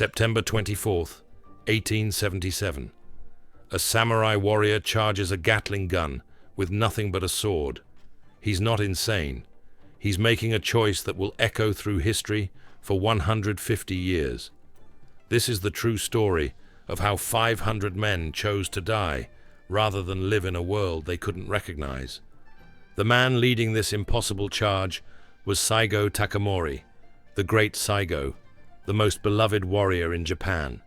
September 24th, 1877. A samurai warrior charges a Gatling gun with nothing but a sword. He's not insane. He's making a choice that will echo through history for 150 years. This is the true story of how 500 men chose to die rather than live in a world they couldn't recognize. The man leading this impossible charge was Saigo Takamori, the great Saigo, the most beloved warrior in Japan.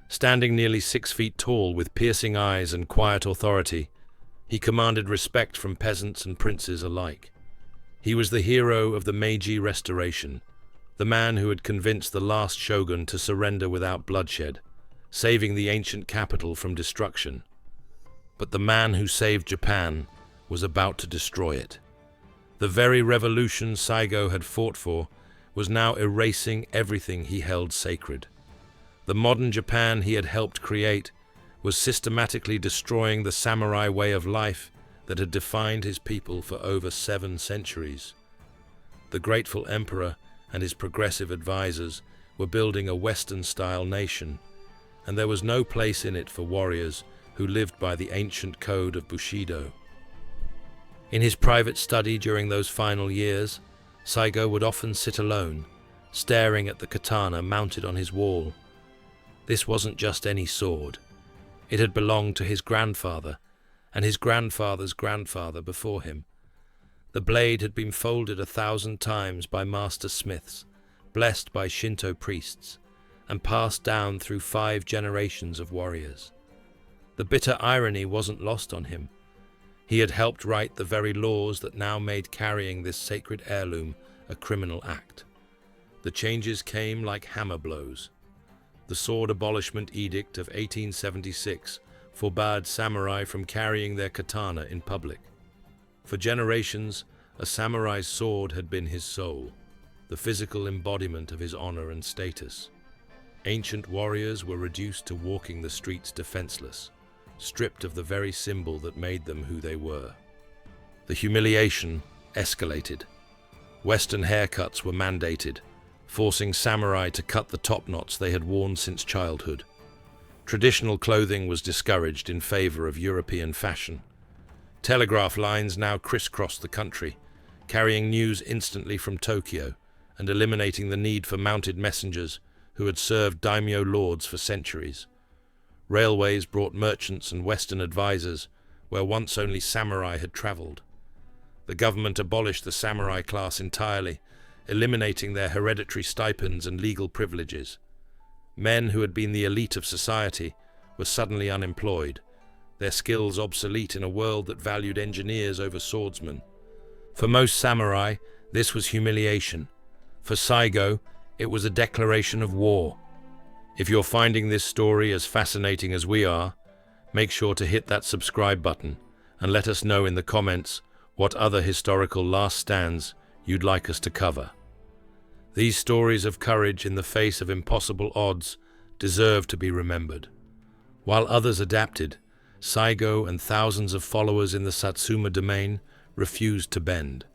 Standing nearly 6 feet tall with piercing eyes and quiet authority, he commanded respect from peasants and princes alike. He was the hero of the Meiji Restoration, the man who had convinced the last shogun to surrender without bloodshed, saving the ancient capital from destruction. But the man who saved Japan was about to destroy it. The very revolution Saigo had fought for was now erasing everything he held sacred. The modern Japan he had helped create was systematically destroying the samurai way of life that had defined his people for over 7 centuries. The grateful emperor and his progressive advisors were building a Western-style nation, and there was no place in it for warriors who lived by the ancient code of Bushido. In his private study during those final years, Saigo would often sit alone, staring at the katana mounted on his wall. This wasn't just any sword. It had belonged to his grandfather and his grandfather's grandfather before him. The blade had been folded 1,000 times by master smiths, blessed by Shinto priests, and passed down through 5 generations of warriors. The bitter irony wasn't lost on him. He had helped write the very laws that now made carrying this sacred heirloom a criminal act. The changes came like hammer blows. The Sword Abolishment Edict of 1876 forbade samurai from carrying their katana in public. For generations, a samurai's sword had been his soul, the physical embodiment of his honor and status. Ancient warriors were reduced to walking the streets defenseless, stripped of the very symbol that made them who they were. The humiliation escalated. Western haircuts were mandated, forcing samurai to cut the top knots they had worn since childhood. Traditional clothing was discouraged in favor of European fashion. Telegraph lines now crisscrossed the country, carrying news instantly from Tokyo and eliminating the need for mounted messengers who had served daimyo lords for centuries. Railways brought merchants and Western advisors where once only samurai had traveled. The government abolished the samurai class entirely, eliminating their hereditary stipends and legal privileges. Men who had been the elite of society were suddenly unemployed, their skills obsolete in a world that valued engineers over swordsmen. For most samurai, this was humiliation. For Saigo, it was a declaration of war. If you're finding this story as fascinating as we are, make sure to hit that subscribe button and let us know in the comments what other historical last stands you'd like us to cover. These stories of courage in the face of impossible odds deserve to be remembered. While others adapted, Saigo and thousands of followers in the Satsuma domain refused to bend.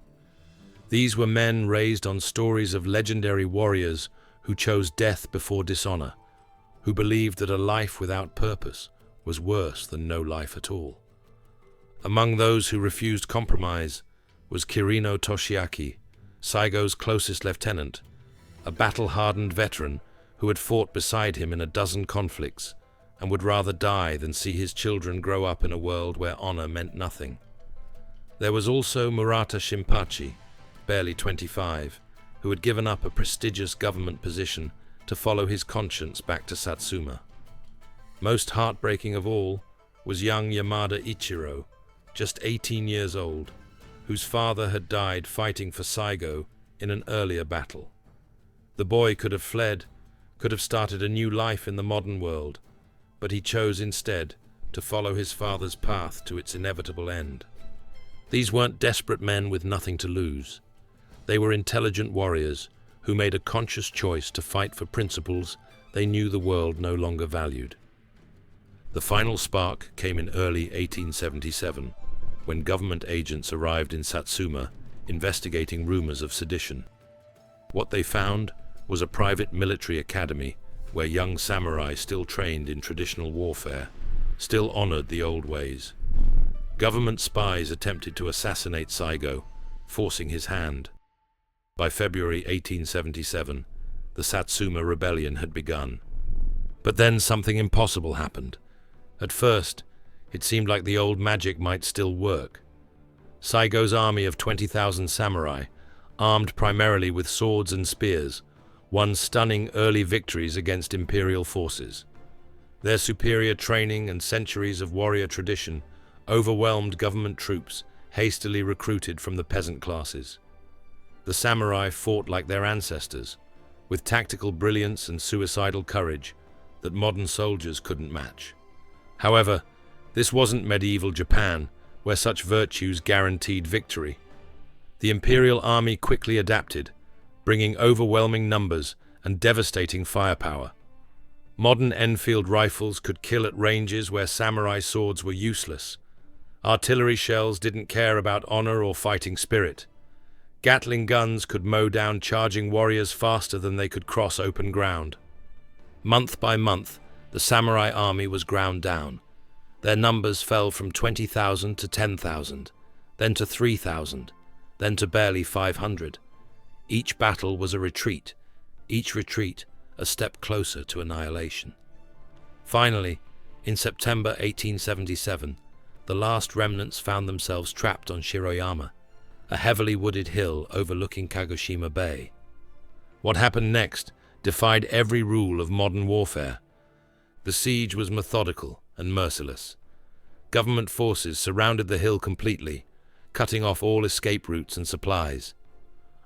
These were men raised on stories of legendary warriors who chose death before dishonor, who believed that a life without purpose was worse than no life at all. Among those who refused compromise was Kirino Toshiaki, Saigo's closest lieutenant, a battle-hardened veteran who had fought beside him in a dozen conflicts and would rather die than see his children grow up in a world where honor meant nothing. There was also Murata Shinpachi, barely 25, who had given up a prestigious government position to follow his conscience back to Satsuma. Most heartbreaking of all was young Yamada Ichiro, just 18 years old, whose father had died fighting for Saigo in an earlier battle. The boy could have fled, could have started a new life in the modern world, but he chose instead to follow his father's path to its inevitable end. These weren't desperate men with nothing to lose. They were intelligent warriors who made a conscious choice to fight for principles they knew the world no longer valued. The final spark came in early 1877, when government agents arrived in Satsuma investigating rumors of sedition. What they found was a private military academy where young samurai still trained in traditional warfare, still honored the old ways. Government spies attempted to assassinate Saigo, forcing his hand. By February 1877, the Satsuma Rebellion had begun. But then something impossible happened. At first, it seemed like the old magic might still work. Saigo's army of 20,000 samurai, armed primarily with swords and spears, won stunning early victories against Imperial forces. Their superior training and centuries of warrior tradition overwhelmed government troops hastily recruited from the peasant classes. The samurai fought like their ancestors, with tactical brilliance and suicidal courage that modern soldiers couldn't match. However, this wasn't medieval Japan, where such virtues guaranteed victory. The Imperial army quickly adapted, bringing overwhelming numbers and devastating firepower. Modern Enfield rifles could kill at ranges where samurai swords were useless. Artillery shells didn't care about honor or fighting spirit. Gatling guns could mow down charging warriors faster than they could cross open ground. Month by month, the samurai army was ground down. Their numbers fell from 20,000 to 10,000, then to 3,000, then to barely 500. Each battle was a retreat, each retreat a step closer to annihilation. Finally, in September 1877, the last remnants found themselves trapped on Shiroyama, a heavily wooded hill overlooking Kagoshima Bay. What happened next defied every rule of modern warfare. The siege was methodical and merciless. Government forces surrounded the hill completely, cutting off all escape routes and supplies.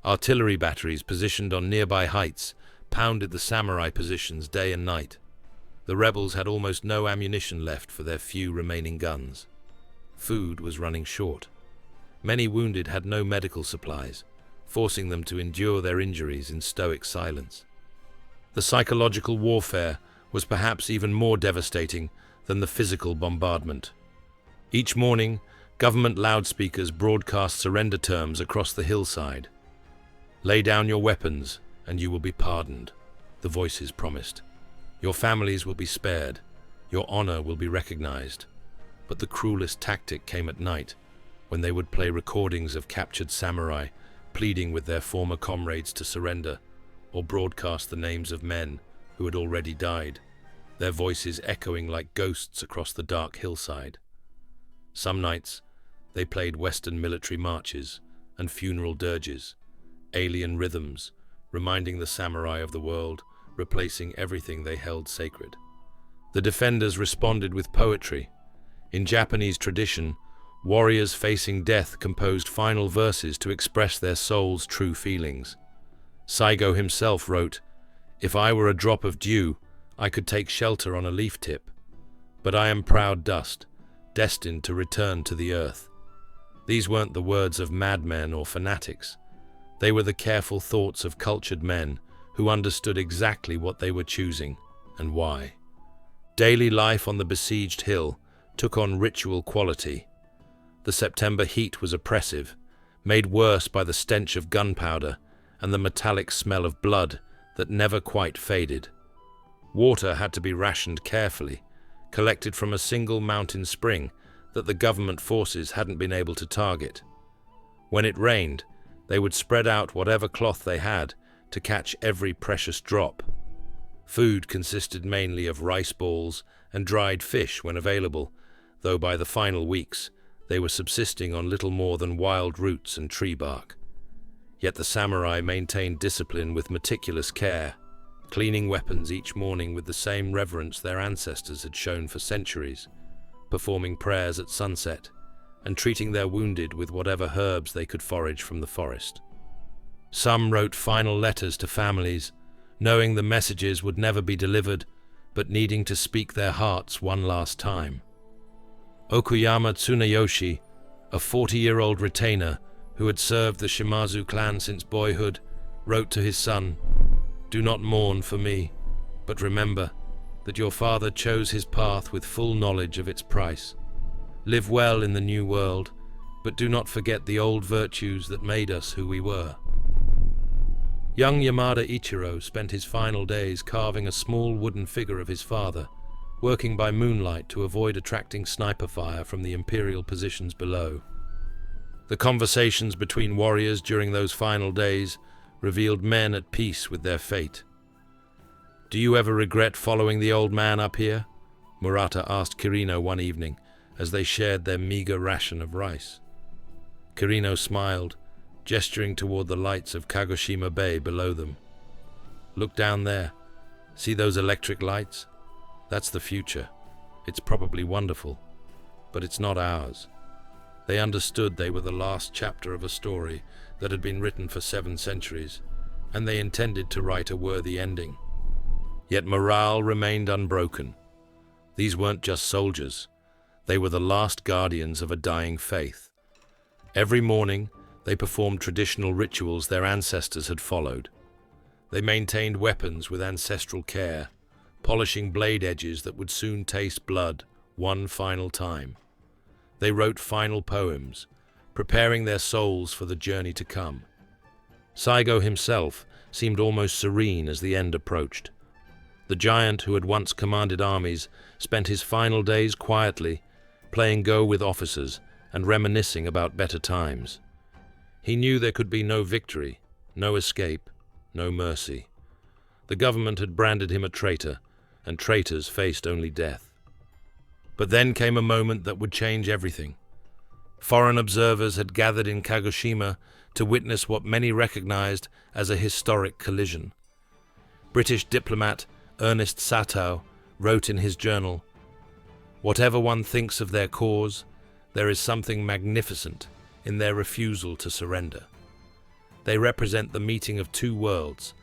Artillery batteries positioned on nearby heights pounded the samurai positions day and night. The rebels had almost no ammunition left for their few remaining guns. Food was running short. Many wounded had no medical supplies, forcing them to endure their injuries in stoic silence. The psychological warfare was perhaps even more devastating than the physical bombardment. Each morning, government loudspeakers broadcast surrender terms across the hillside. "Lay down your weapons, and you will be pardoned," the voices promised. "Your families will be spared. Your honor will be recognized." But the cruelest tactic came at night, when they would play recordings of captured samurai pleading with their former comrades to surrender, or broadcast the names of men who had already died, their voices echoing like ghosts across the dark hillside. Some nights, they played Western military marches and funeral dirges, alien rhythms, reminding the samurai of the world, replacing everything they held sacred. The defenders responded with poetry. In Japanese tradition, warriors facing death composed final verses to express their soul's true feelings. Saigo himself wrote, "If I were a drop of dew, I could take shelter on a leaf tip. But I am proud dust, destined to return to the earth." These weren't the words of madmen or fanatics. They were the careful thoughts of cultured men who understood exactly what they were choosing and why. Daily life on the besieged hill took on ritual quality. The September heat was oppressive, made worse by the stench of gunpowder and the metallic smell of blood that never quite faded. Water had to be rationed carefully, collected from a single mountain spring that the government forces hadn't been able to target. When it rained, they would spread out whatever cloth they had to catch every precious drop. Food consisted mainly of rice balls and dried fish when available, though by the final weeks, they were subsisting on little more than wild roots and tree bark. Yet the samurai maintained discipline with meticulous care, cleaning weapons each morning with the same reverence their ancestors had shown for centuries, performing prayers at sunset, and treating their wounded with whatever herbs they could forage from the forest. Some wrote final letters to families, knowing the messages would never be delivered, but needing to speak their hearts one last time. Okuyama Tsunayoshi, a 40-year-old retainer who had served the Shimazu clan since boyhood, wrote to his son, "Do not mourn for me, but remember that your father chose his path with full knowledge of its price. Live well in the new world, but do not forget the old virtues that made us who we were." Young Yamada Ichiro spent his final days carving a small wooden figure of his father, working by moonlight to avoid attracting sniper fire from the Imperial positions below. The conversations between warriors during those final days revealed men at peace with their fate. "Do you ever regret following the old man up here?" Murata asked Kirino one evening as they shared their meager ration of rice. Kirino smiled, gesturing toward the lights of Kagoshima Bay below them. "Look down there. See those electric lights? That's the future. It's probably wonderful, but it's not ours." They understood they were the last chapter of a story that had been written for 7 centuries, and they intended to write a worthy ending. Yet morale remained unbroken. These weren't just soldiers. They were the last guardians of a dying faith. Every morning, they performed traditional rituals their ancestors had followed. They maintained weapons with ancestral care, polishing blade edges that would soon taste blood one final time. They wrote final poems, preparing their souls for the journey to come. Saigo himself seemed almost serene as the end approached. The giant who had once commanded armies spent his final days quietly, playing Go with officers and reminiscing about better times. He knew there could be no victory, no escape, no mercy. The government had branded him a traitor, and traitors faced only death. But then came a moment that would change everything. Foreign observers had gathered in Kagoshima to witness what many recognized as a historic collision. British diplomat Ernest Satow wrote in his journal, "Whatever one thinks of their cause, there is something magnificent in their refusal to surrender. They represent the meeting of 2 worlds,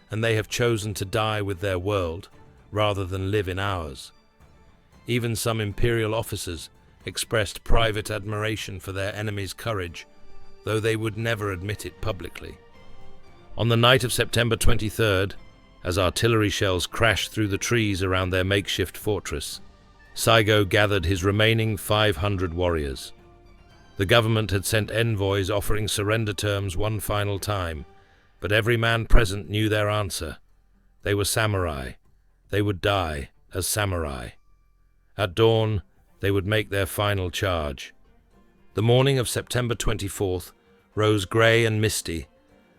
and they have chosen to die with their world rather than live in ours." Even some Imperial officers expressed private admiration for their enemy's courage, though they would never admit it publicly. On the night of September 23rd, as artillery shells crashed through the trees around their makeshift fortress, Saigo gathered his remaining 500 warriors. The government had sent envoys offering surrender terms one final time, but every man present knew their answer. They were samurai. They would die as samurai. At dawn, they would make their final charge. The morning of September 24th rose grey and misty,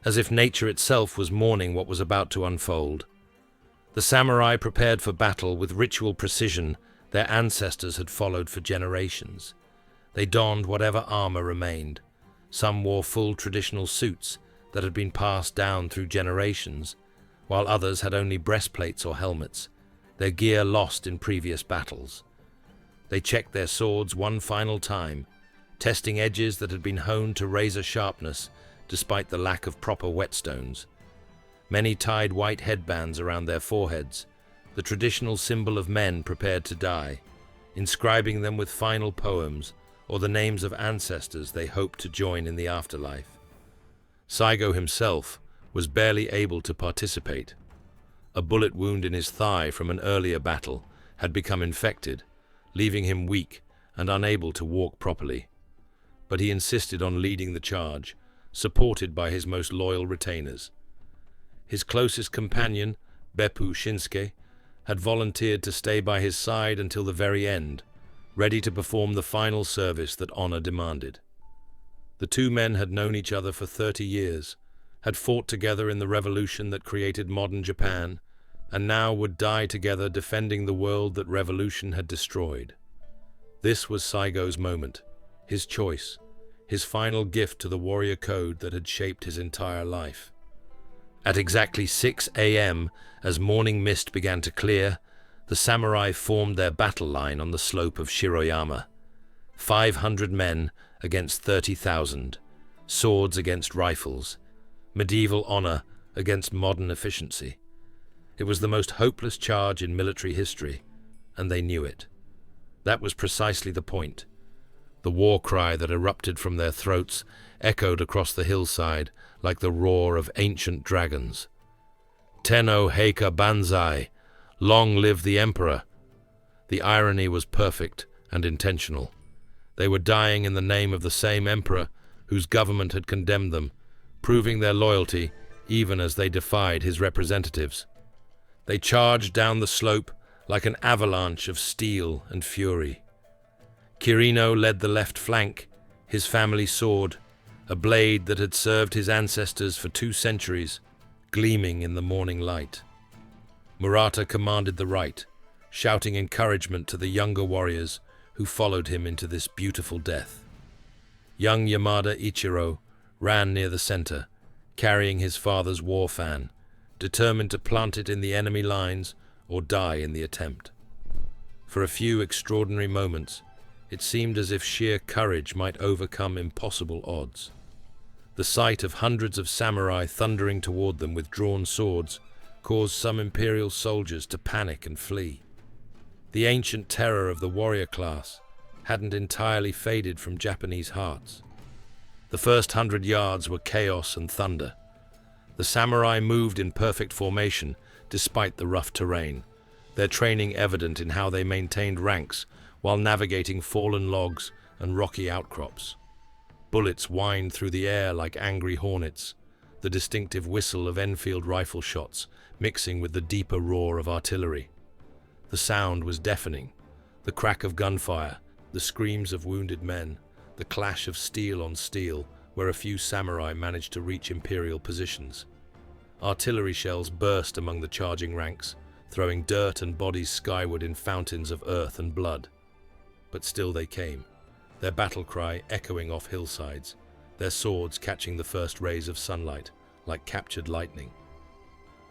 as if nature itself was mourning what was about to unfold. The samurai prepared for battle with ritual precision their ancestors had followed for generations. They donned whatever armor remained. Some wore full traditional suits that had been passed down through generations, while others had only breastplates or helmets, their gear lost in previous battles. They checked their swords one final time, testing edges that had been honed to razor sharpness despite the lack of proper whetstones. Many tied white headbands around their foreheads, the traditional symbol of men prepared to die, inscribing them with final poems or the names of ancestors they hoped to join in the afterlife. Saigo himself was barely able to participate. A bullet wound in his thigh from an earlier battle had become infected, leaving him weak and unable to walk properly. But he insisted on leading the charge, supported by his most loyal retainers. His closest companion, Beppu Shinsuke, had volunteered to stay by his side until the very end, ready to perform the final service that honor demanded. The 2 men had known each other for 30 years, had fought together in the revolution that created modern Japan, and now would die together defending the world that revolution had destroyed. This was Saigo's moment, his choice, his final gift to the warrior code that had shaped his entire life. At exactly 6 a.m., as morning mist began to clear, the samurai formed their battle line on the slope of Shiroyama. 500 men against 30,000, swords against rifles, medieval honor against modern efficiency. It was the most hopeless charge in military history, and they knew it. That was precisely the point. The war cry that erupted from their throats echoed across the hillside like the roar of ancient dragons. Tenno Heika Banzai, long live the Emperor! The irony was perfect and intentional. They were dying in the name of the same emperor whose government had condemned them, proving their loyalty even as they defied his representatives. They charged down the slope like an avalanche of steel and fury. Kirino led the left flank, his family sword, a blade that had served his ancestors for 2 centuries, gleaming in the morning light. Murata commanded the right, shouting encouragement to the younger warriors who followed him into this beautiful death. Young Yamada Ichiro ran near the center, carrying his father's war fan, determined to plant it in the enemy lines or die in the attempt. For a few extraordinary moments, it seemed as if sheer courage might overcome impossible odds. The sight of hundreds of samurai thundering toward them with drawn swords caused some Imperial soldiers to panic and flee. The ancient terror of the warrior class hadn't entirely faded from Japanese hearts. The first 100 yards were chaos and thunder. The samurai moved in perfect formation despite the rough terrain, their training evident in how they maintained ranks while navigating fallen logs and rocky outcrops. Bullets whined through the air like angry hornets, the distinctive whistle of Enfield rifle shots mixing with the deeper roar of artillery. The sound was deafening, the crack of gunfire, the screams of wounded men, the clash of steel on steel where a few samurai managed to reach Imperial positions. Artillery shells burst among the charging ranks, throwing dirt and bodies skyward in fountains of earth and blood. But still they came, their battle cry echoing off hillsides, their swords catching the first rays of sunlight like captured lightning.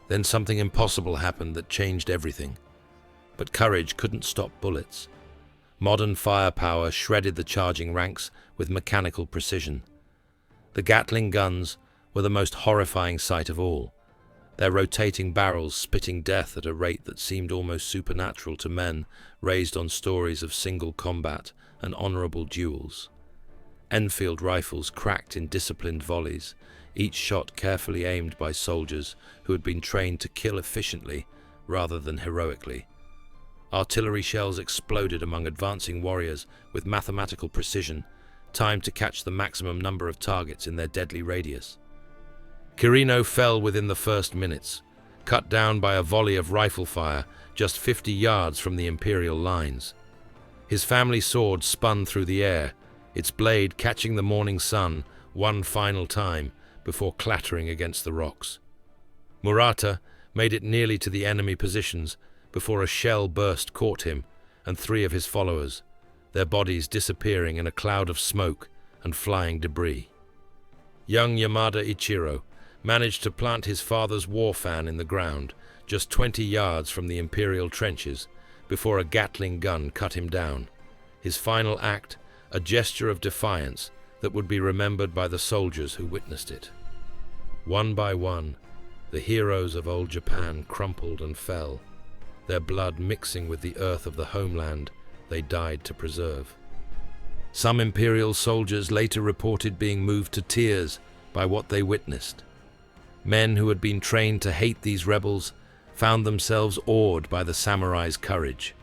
Then something impossible happened that changed everything. But courage couldn't stop bullets. Modern firepower shredded the charging ranks with mechanical precision. The Gatling guns were the most horrifying sight of all, their rotating barrels spitting death at a rate that seemed almost supernatural to men raised on stories of single combat and honorable duels. Enfield rifles cracked in disciplined volleys, each shot carefully aimed by soldiers who had been trained to kill efficiently rather than heroically. Artillery shells exploded among advancing warriors with mathematical precision, timed to catch the maximum number of targets in their deadly radius. Kirino fell within the first minutes, cut down by a volley of rifle fire just 50 yards from the Imperial lines. His family sword spun through the air, its blade catching the morning sun one final time before clattering against the rocks. Murata made it nearly to the enemy positions before a shell burst caught him and 3 of his followers, their bodies disappearing in a cloud of smoke and flying debris. Young Yamada Ichiro managed to plant his father's war fan in the ground just 20 yards from the Imperial trenches before a Gatling gun cut him down. His final act, a gesture of defiance that would be remembered by the soldiers who witnessed it. One by one, the heroes of old Japan crumpled and fell, their blood mixing with the earth of the homeland they died to preserve. Some Imperial soldiers later reported being moved to tears by what they witnessed. Men who had been trained to hate these rebels found themselves awed by the samurai's courage.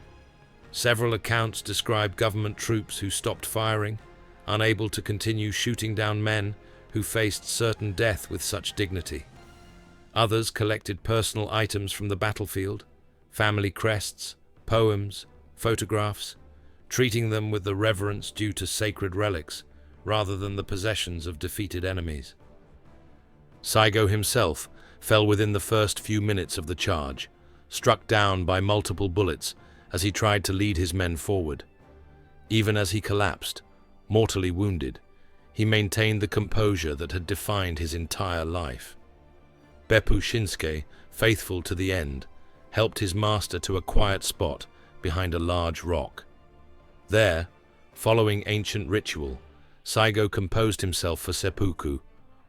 Several accounts describe government troops who stopped firing, unable to continue shooting down men who faced certain death with such dignity. Others collected personal items from the battlefield, family crests, poems, photographs, treating them with the reverence due to sacred relics rather than the possessions of defeated enemies. Saigo himself fell within the first few minutes of the charge, struck down by multiple bullets as he tried to lead his men forward. Even as he collapsed, mortally wounded, he maintained the composure that had defined his entire life. Beppu Shinsuke, faithful to the end, helped his master to a quiet spot behind a large rock. There, following ancient ritual, Saigo composed himself for seppuku,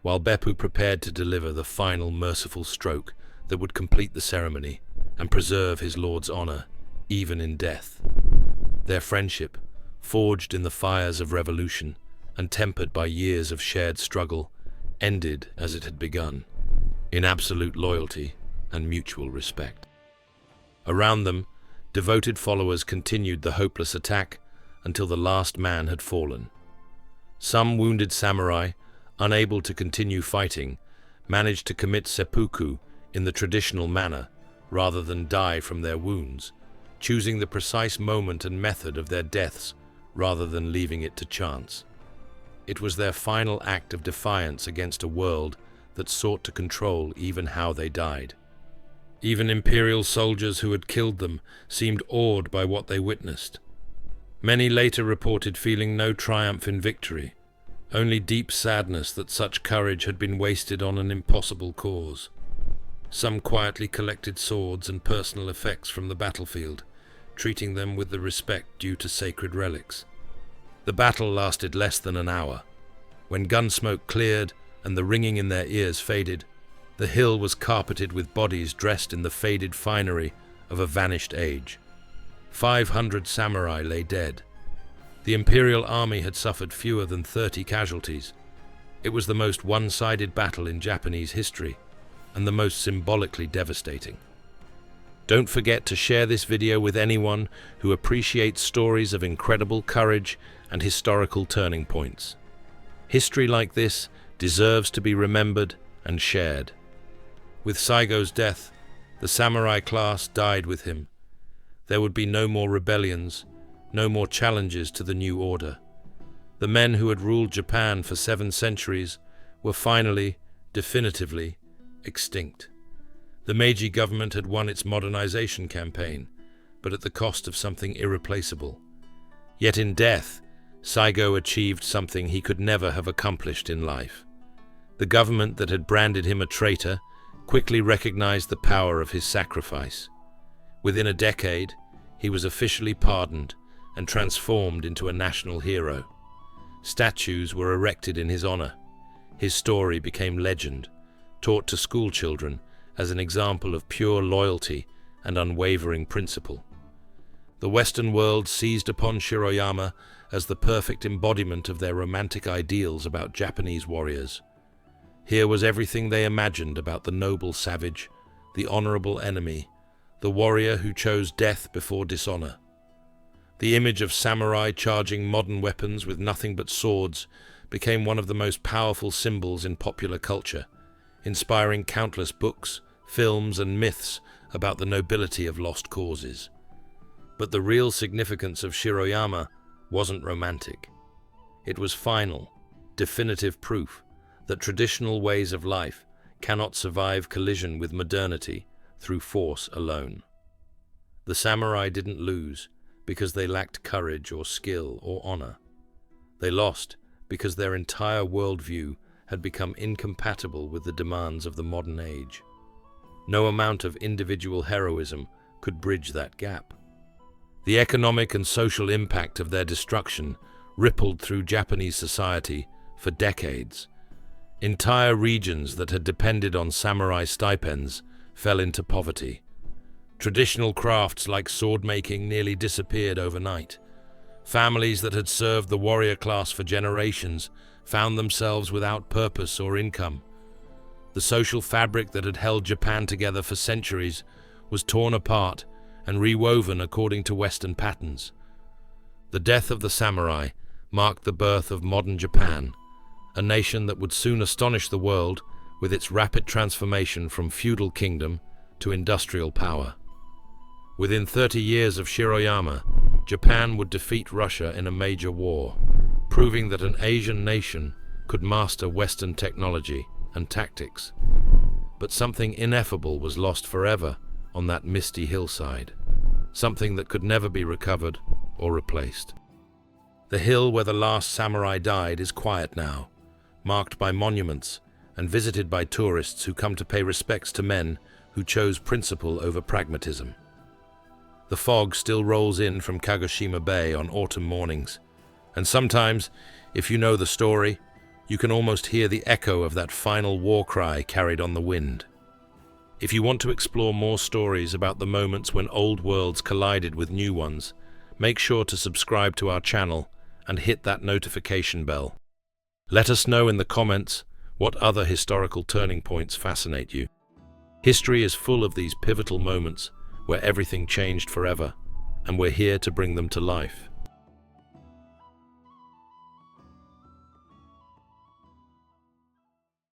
while Beppu prepared to deliver the final merciful stroke that would complete the ceremony and preserve his lord's honor, even in death. Their friendship, forged in the fires of revolution and tempered by years of shared struggle, ended as it had begun, in absolute loyalty and mutual respect. Around them, devoted followers continued the hopeless attack until the last man had fallen. Some wounded samurai, unable to continue fighting, managed to commit seppuku in the traditional manner rather than die from their wounds, choosing the precise moment and method of their deaths rather than leaving it to chance. It was their final act of defiance against a world that sought to control even how they died. Even Imperial soldiers who had killed them seemed awed by what they witnessed. Many later reported feeling no triumph in victory, only deep sadness that such courage had been wasted on an impossible cause. Some quietly collected swords and personal effects from the battlefield, treating them with the respect due to sacred relics. The battle lasted less than an hour. When gun smoke cleared and the ringing in their ears faded, the hill was carpeted with bodies dressed in the faded finery of a vanished age. 500 samurai lay dead. The Imperial army had suffered fewer than 30 casualties. It was the most one-sided battle in Japanese history, and the most symbolically devastating. Don't forget to share this video with anyone who appreciates stories of incredible courage and historical turning points. History like this deserves to be remembered and shared. With Saigo's death, the samurai class died with him. There would be no more rebellions, no more challenges to the new order. The men who had ruled Japan for 7 centuries were finally, definitively, extinct. The Meiji government had won its modernization campaign, but at the cost of something irreplaceable. Yet in death, Saigo achieved something he could never have accomplished in life. The government that had branded him a traitor quickly recognized the power of his sacrifice. Within a decade, he was officially pardoned and transformed into a national hero. Statues were erected in his honor. His story became legend, taught to school children as an example of pure loyalty and unwavering principle. The Western world seized upon Shiroyama as the perfect embodiment of their romantic ideals about Japanese warriors. Here was everything they imagined about the noble savage, the honorable enemy, the warrior who chose death before dishonor. The image of samurai charging modern weapons with nothing but swords became one of the most powerful symbols in popular culture, inspiring countless books, films, and myths about the nobility of lost causes. But the real significance of Shiroyama wasn't romantic. It was final, definitive proof that traditional ways of life cannot survive collision with modernity through force alone. The samurai didn't lose because they lacked courage or skill or honor. They lost because their entire worldview had become incompatible with the demands of the modern age. No amount of individual heroism could bridge that gap. The economic and social impact of their destruction rippled through Japanese society for decades. Entire regions that had depended on samurai stipends fell into poverty. Traditional crafts like sword-making nearly disappeared overnight. Families that had served the warrior class for generations found themselves without purpose or income. The social fabric that had held Japan together for centuries was torn apart and rewoven according to Western patterns. The death of the samurai marked the birth of modern Japan, a nation that would soon astonish the world with its rapid transformation from feudal kingdom to industrial power. Within 30 years of Shiroyama, Japan would defeat Russia in a major war, proving that an Asian nation could master Western technology and tactics. But something ineffable was lost forever on that misty hillside, something that could never be recovered or replaced. The hill where the last samurai died is quiet now, marked by monuments and visited by tourists who come to pay respects to men who chose principle over pragmatism. The fog still rolls in from Kagoshima Bay on autumn mornings, and sometimes, if you know the story, you can almost hear the echo of that final war cry carried on the wind. If you want to explore more stories about the moments when old worlds collided with new ones, make sure to subscribe to our channel and hit that notification bell. Let us know in the comments what other historical turning points fascinate you. History is full of these pivotal moments where everything changed forever, and we're here to bring them to life.